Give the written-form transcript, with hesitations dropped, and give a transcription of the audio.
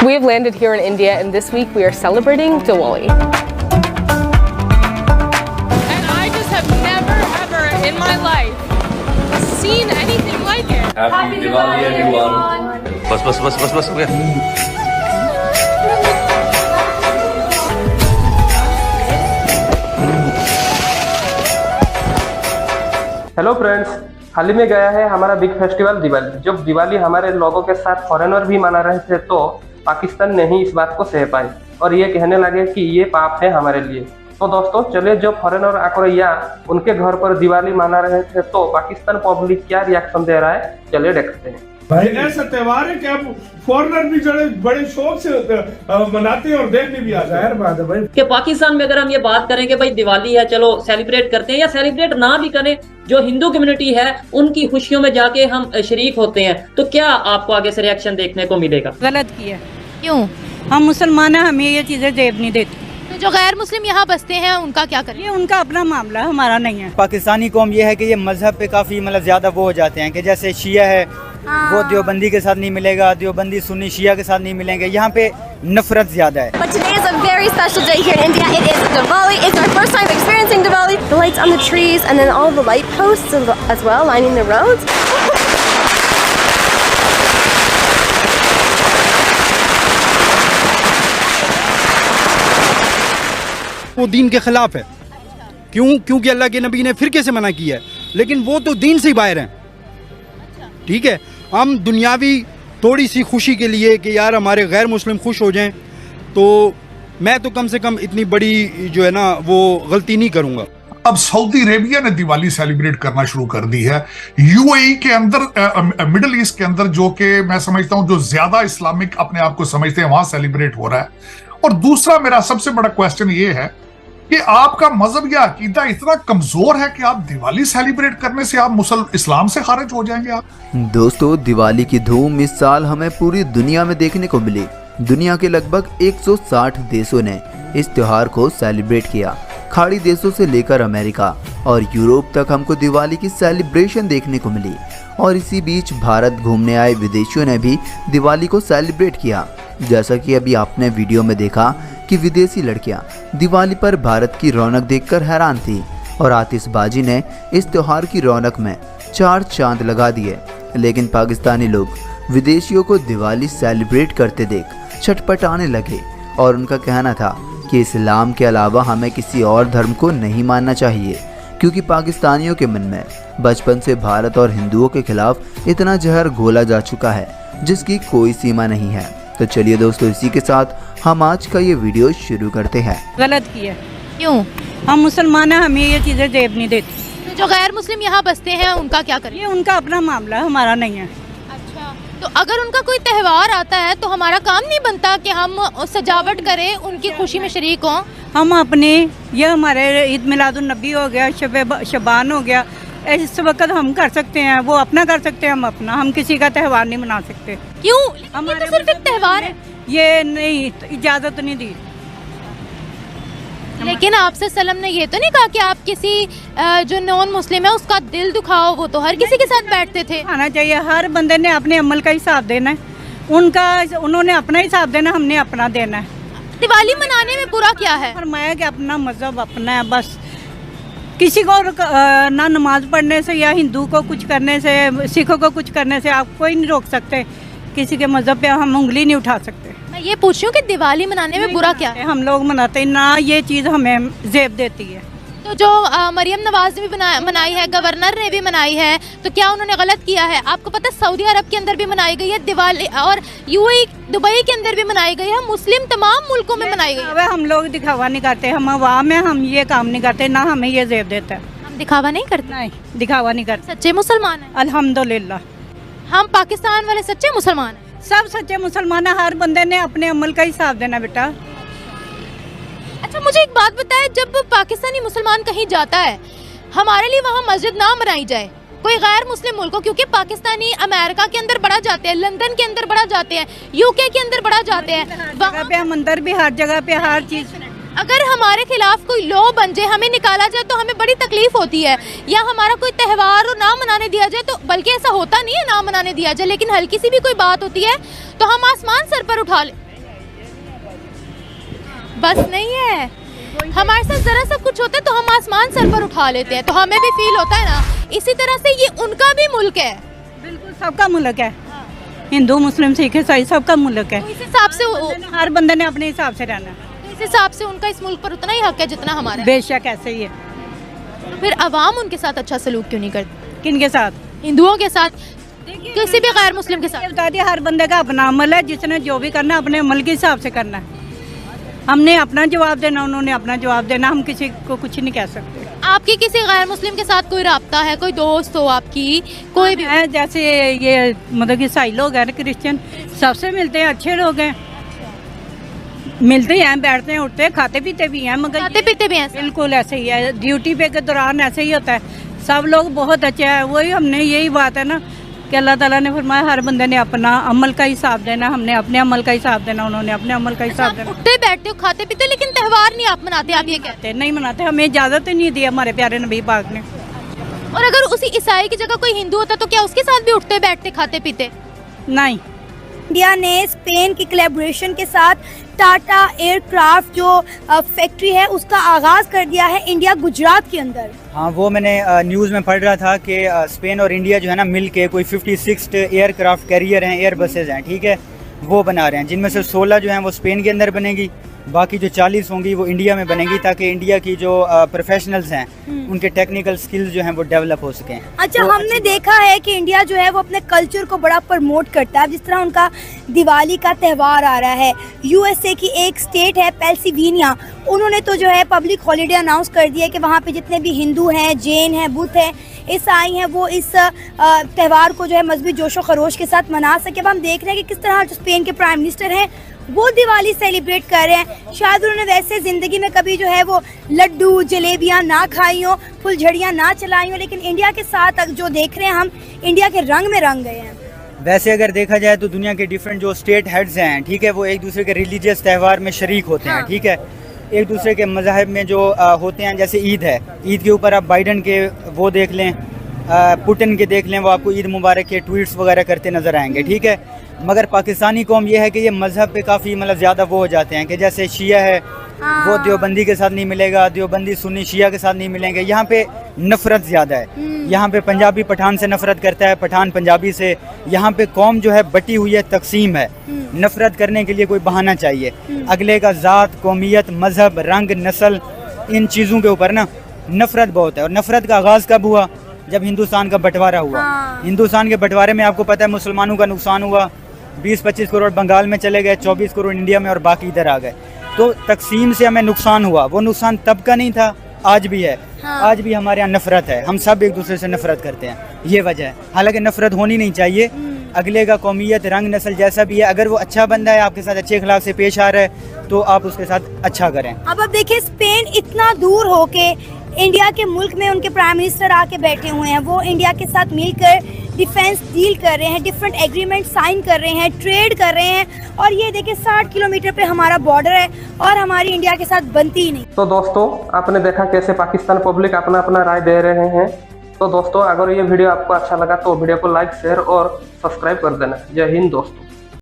We have landed here in India, and this week we are celebrating Diwali. And I just have never ever in my life seen anything like it. Happy Diwali everyone. बस हो गया। Hello friends, हाल ही में गया है हमारा big festival Diwali. जब दिवाली हमारे लोगों के साथ फॉरेनर भी मना रहे थे तो पाकिस्तान ने ही इस बात को सह पाई और ये कहने लगे कि ये पाप है हमारे लिए। तो दोस्तों चलिए, जो फॉरेनर आकर या उनके घर पर दिवाली मना रहे थे तो पाकिस्तान पब्लिक क्या रिएक्शन दे रहा है, चलिए देखते हैं। भाई ऐसा त्योहार है कि आप फॉरेनर भी बड़े शौक से मनाते हैं और देखने भी आते हैं। बात है भाई कि पाकिस्तान में अगर हम ये बात करें कि भाई दिवाली है, चलो सेलिब्रेट करते हैं, या सेलिब्रेट ना भी करें, जो हिंदू कम्युनिटी है उनकी खुशियों में जाके हम शरीक होते हैं, तो क्या आपको आगे से रिएक्शन देखने को मिलेगा? गलत किया। क्यों? हम मुसलमान हैं, हमें ये चीजें जेब नहीं देती। तो जो गैर मुस्लिम यहाँ बसते हैं उनका क्या करें? ये उनका अपना मामला, हमारा नहीं है। पाकिस्तानी कौम ये है कि ये मजहब पे काफ़ी मतलब ज़्यादा वो हो जाते हैं कि जैसे शिया है वो देवबंदी के साथ नहीं मिलेगा, देवबंदी सुन्नी शिया के साथ नहीं मिलेंगे, यहाँ पे नफरत ज़्यादा है। But today is a very special day here in India. It is Diwali. It's our first time experiencing Diwali. The lights on the trees and then all the light posts as well lining the roads. वो दीन के खिलाफ है। क्योंकि अल्लाह के नबी ने फिर कैसे मना किया है, लेकिन वो तो दीन से ही बाहर हैं। ठीक है, हम दुनियावी थोड़ी सी खुशी के लिए कि यार हमारे गैर मुस्लिम खुश हो जाएं, तो मैं तो कम से कम इतनी बड़ी जो है ना वो गलती नहीं करूँगा। अब सऊदी अरेबिया ने दिवाली सेलिब्रेट करना शुरू कर दी है। यूएई के अंदर, मिडिल ईस्ट के अंदर, जो कि मैं समझता हूं जो ज्यादा इस्लामिक अपने आप को समझते हैं, वहां सेलिब्रेट हो रहा है। और दूसरा मेरा सबसे बड़ा क्वेश्चन ये है कि आपका मजहब या अकीदा इतना कमजोर है कि आप दिवाली सेलिब्रेट करने से आप इस्लाम से खारिज हो जाएंगे आप। दोस्तों, दिवाली की धूम इस साल हमें पूरी दुनिया में देखने को मिली। दुनिया के लगभग 160 देशों ने इस त्योहार को सेलिब्रेट किया। खाड़ी देशों से लेकर अमेरिका और यूरोप तक हमको दिवाली की सेलिब्रेशन देखने को मिली। और इसी बीच भारत घूमने आए विदेशियों ने भी दिवाली को सेलिब्रेट किया। जैसा कि अभी आपने वीडियो में देखा कि विदेशी लड़कियां दिवाली पर भारत की रौनक देखकर हैरान थी और आतिशबाजी ने इस त्योहार की रौनक में 4 चांद लगा दिए। लेकिन पाकिस्तानी लोग विदेशियों को दिवाली सेलिब्रेट करते देख छटपटाने लगे और उनका कहना था कि इस्लाम के अलावा हमें किसी और धर्म को नहीं मानना चाहिए, क्योंकि पाकिस्तानियों के मन में बचपन से भारत और हिंदुओं के खिलाफ इतना जहर घोला जा चुका है जिसकी कोई सीमा नहीं है। तो चलिए दोस्तों, इसी के साथ हम आज का ये वीडियो शुरू करते हैं। गलत किया। क्यों? हम मुसलमान हैं, हमें ये चीजें जेब नहीं देती। तो जो गैर मुस्लिम यहाँ बसते हैं उनका क्या करें? ये उनका अपना मामला, हमारा नहीं है। अच्छा, तो अगर उनका कोई त्योहार आता है तो हमारा काम नहीं बनता कि हम सजावट करें, उनकी खुशी में शरीक हों? हम अपने, ये हमारे ईद मिलादुन नबी हो गया, शबान हो गया, इस वक्त हम कर सकते हैं, वो अपना कर सकते हैं, हम अपना। हम किसी का त्यौहार नहीं मना सकते। क्यों? हमारे तो सिर्फ एक त्यौहार है। ये नहीं, इजाजत नहीं दी। लेकिन आपसे सल्लम ने ये तो नहीं कहा कि आप किसी जो नॉन मुस्लिम है उसका दिल दुखाओ? वो तो हर किसी के साथ बैठते थे। आना चाहिए, हर बंदे ने अपने अमल का हिसाब देना है। उन्होंने अपना हिसाब देना, हमने अपना देना है। दिवाली मनाने में बुरा क्या है? फरमाया कि अपना मजहब अपना है, बस। किसी को ना नमाज पढ़ने से या हिंदू को कुछ करने से, सिखों को कुछ करने से आप कोई नहीं रोक सकते। किसी के मजहब पे हम उंगली नहीं उठा सकते। मैं ये पूछ रही हूँ कि दिवाली मनाने में बुरा क्या है? हम लोग मनाते हैं ना, ये चीज़ हमें जेब देती है। तो जो मरियम नवाज ने भी मनाई है, गवर्नर ने भी मनाई है, तो क्या उन्होंने गलत किया है? आपको पता है सऊदी अरब के अंदर भी मनाई गई है दिवाली, और यूएई दुबई के अंदर भी मनाई गई है, मुस्लिम तमाम मुल्कों में मनाई गई है। हम लोग दिखावा नहीं करते, हम अवाम में हम ये काम नहीं करते, ना हमें ये जेब देता है। हम दिखावा नहीं करते? नहीं, दिखावा नहीं करते। सच्चे मुसलमान हैं अल्हम्दुलिल्लाह। हम पाकिस्तान वाले सच्चे मुसलमान हैं। सब सच्चे मुसलमान हैं। हर बंदे ने अपने अमल का हिसाब देना बेटा। अच्छा, मुझे एक बात बताए, जब पाकिस्तानी मुसलमान कहीं जाता है, हमारे लिए वहाँ मस्जिद ना बनाई जाए कोई गैर मुस्लिम मुल्क को, क्योंकि पाकिस्तानी अमेरिका के अंदर बढ़ा जाते हैं, लंदन के अंदर बढ़ा जाते हैं, यूके के अंदर बढ़ा जाते हैं, वहाँ पे हम अंदर भी हर जगह पे हर चीज़। अगर हमारे खिलाफ कोई लॉ बन जाए, हमें निकाला जाए, तो हमें बड़ी तकलीफ होती है। या हमारा कोई त्यौहार ना मनाने दिया जाए, तो बल्कि ऐसा होता नहीं है ना मनाने दिया जाए, लेकिन हल्की सी भी कोई बात होती है तो हम आसमान सर पर उठा ले। बस नहीं है, हमारे साथ जरा सा कुछ होता है तो हम आसमान सर पर उठा लेते हैं, तो हमें भी फील होता है ना। इसी तरह से ये उनका भी मुल्क है, बिल्कुल सबका मुल्क है, हिंदू मुस्लिम सिख ईसाई सबका मुल्क है। तो इस हिसाब से हर बंदे ने अपने हिसाब से रहना है। इस हिसाब से उनका इस मुल्क पर उतना ही हक है जितना हमारा है। बेशक ऐसे ही है। तो फिर अवाम उनके साथ अच्छा सलूक क्यों नहीं करती? किनके साथ? हिंदुओं के साथ, किसी भी गैर मुस्लिम के साथ। बता दिया, हर बंदे का अपना अमल है, जिसने जो भी करना है अपने अमल के हिसाब से करना है। हमने अपना जवाब देना, उन्होंने अपना जवाब देना, हम किसी को कुछ नहीं कह सकते। आपकी किसी गैर मुस्लिम के साथ कोई राब्ता है, कोई दोस्त हो आपकी, कोई भी है? जैसे ये मतलब कि ईसाई लोग हैं, क्रिश्चियन, सबसे मिलते हैं, अच्छे लोग हैं, मिलते हैं, बैठते हैं, उठते हैं, खाते पीते भी हैं, मगर खाते पीते भी हैं। बिल्कुल ऐसे ही है, ड्यूटी पे के दौरान ऐसे ही होता है। सब लोग बहुत अच्छे हैं। वही हमने यही बात है ना कि अल्लाह ताला ने फरमाया हर बंदे ने अपना अमल का हिसाब देना, हमने अपने अमल का हिसाब देना, उन्होंने अपने अमल का हिसाब देना। उठते बैठते हो, खाते पीते हो, लेकिन त्यौहार नहीं आप मनाते, आप ये कहते नहीं मनाते, हमें इजाज़त ही नहीं दी हमारे प्यारे नबी पाक ने। और अगर उसी ईसाई की जगह कोई हिंदू होता तो क्या उसके साथ भी उठते बैठते खाते पीते? नहीं। इंडिया ने स्पेन की कोलैबोरेशन के साथ टाटा एयरक्राफ्ट जो फैक्ट्री है उसका आगाज कर दिया है इंडिया गुजरात के अंदर। हाँ, वो मैंने न्यूज़ में पढ़ रहा था कि स्पेन और इंडिया जो है ना मिल के कोई 56 एयरक्राफ्ट कैरियर हैं, एयर बसेज हैं, ठीक है, वो बना रहे हैं, जिनमें से 16 जो हैं वो स्पेन के अंदर बनेगी, बाकी जो 40 होंगी वो इंडिया में बनेगी, ताकि इंडिया की जो प्रोफेशनल्स हैं उनके टेक्निकल स्किल्स जो हैं वो डेवलप हो सकें। अच्छा, तो हमने देखा है कि इंडिया जो है वो अपने कल्चर को बड़ा प्रमोट करता है, जिस तरह उनका दिवाली का त्यौहार आ रहा है। यूएसए की एक स्टेट है पेंसिल्वेनिया, उन्होंने तो जो है पब्लिक हॉलीडे अनाउंस कर दिया कि वहाँ पे जितने भी हिंदू हैं, जैन हैं, बुद्ध हैं, ईसाई हैं, वो इस त्यौहार को जो है मजबूत जोशो खरोश के साथ मना सके। अब हम देख रहे हैं कि किस तरह जो स्पेन के प्राइम मिनिस्टर हैं वो दिवाली सेलिब्रेट कर रहे हैं। शायद उन्होंने वैसे ज़िंदगी में कभी जो है वो लड्डू जलेबियाँ ना खाई हो, फुलझड़ियाँ ना चलाई हो, लेकिन इंडिया के साथ जो देख रहे हैं हम, इंडिया के रंग में रंग गए हैं। वैसे अगर देखा जाए तो दुनिया के डिफरेंट जो स्टेट हेड्स हैं, ठीक है, वो एक दूसरे के रिलीजियस त्यौहार में शरीक होते हैं, ठीक है, एक दूसरे के मज़हब में जो होते हैं। जैसे ईद है, ईद के ऊपर आप बाइडन के वो देख लें, पुतिन के देख लें, वो आपको ईद मुबारक के ट्वीट्स वगैरह करते नज़र आएंगे, ठीक है। मगर पाकिस्तानी कौम ये है कि ये मज़हब पे काफ़ी मतलब ज़्यादा वो हो जाते हैं कि जैसे शिया है वो देवबंदी के साथ नहीं मिलेगा, देवबंदी सुन्नी शिया के साथ नहीं मिलेंगे। यहाँ पे नफ़रत ज़्यादा है, यहाँ पे पंजाबी पठान से नफ़रत करता है, पठान पंजाबी से। यहाँ पे कौम जो है बटी हुई है, तकसीम है। नफ़रत करने के लिए कोई बहाना चाहिए, अगले का ज़ात, कौमियत, मज़हब, रंग, नस्ल, इन चीज़ों के ऊपर ना नफ़रत बहुत है। और नफ़रत का आगाज़ कब हुआ? जब हिंदुस्तान का बंटवारा हुआ। हिंदुस्तान के बंटवारे में आपको पता है मुसलमानों का नुकसान हुआ, 20-25 करोड़ बंगाल में चले गए, 24 करोड़ इंडिया में, और बाकी इधर आ गए। तो तकसीम से हमें नुकसान हुआ, वो नुकसान तब का नहीं था, आज भी है। आज भी हमारे यहाँ नफरत है, हम सब एक दूसरे से नफरत करते हैं, ये वजह है। हालांकि नफरत होनी नहीं चाहिए, अगले का कौमियत, रंग, नस्ल जैसा भी है, अगर वो अच्छा बंदा है, आपके साथ अच्छे अखलाक से पेश आ रहा है, तो आप उसके साथ अच्छा करें। अब आप देखिए, स्पेन इतना दूर होके इंडिया के मुल्क में उनके प्राइम मिनिस्टर आके बैठे हुए हैं, वो इंडिया के साथ मिलकर डिफेंस डील कर रहे हैं, डिफरेंट एग्रीमेंट साइन कर रहे हैं, ट्रेड कर रहे हैं, और ये देखिए 60 किलोमीटर पे हमारा बॉर्डर है और हमारी इंडिया के साथ बनती ही नहीं। तो दोस्तों, आपने देखा कैसे पाकिस्तान पब्लिक अपना अपना राय दे रहे हैं। तो दोस्तों, अगर ये वीडियो आपको अच्छा लगा तो वीडियो को लाइक, शेयर और सब्सक्राइब कर देना। जय हिंद दोस्तों।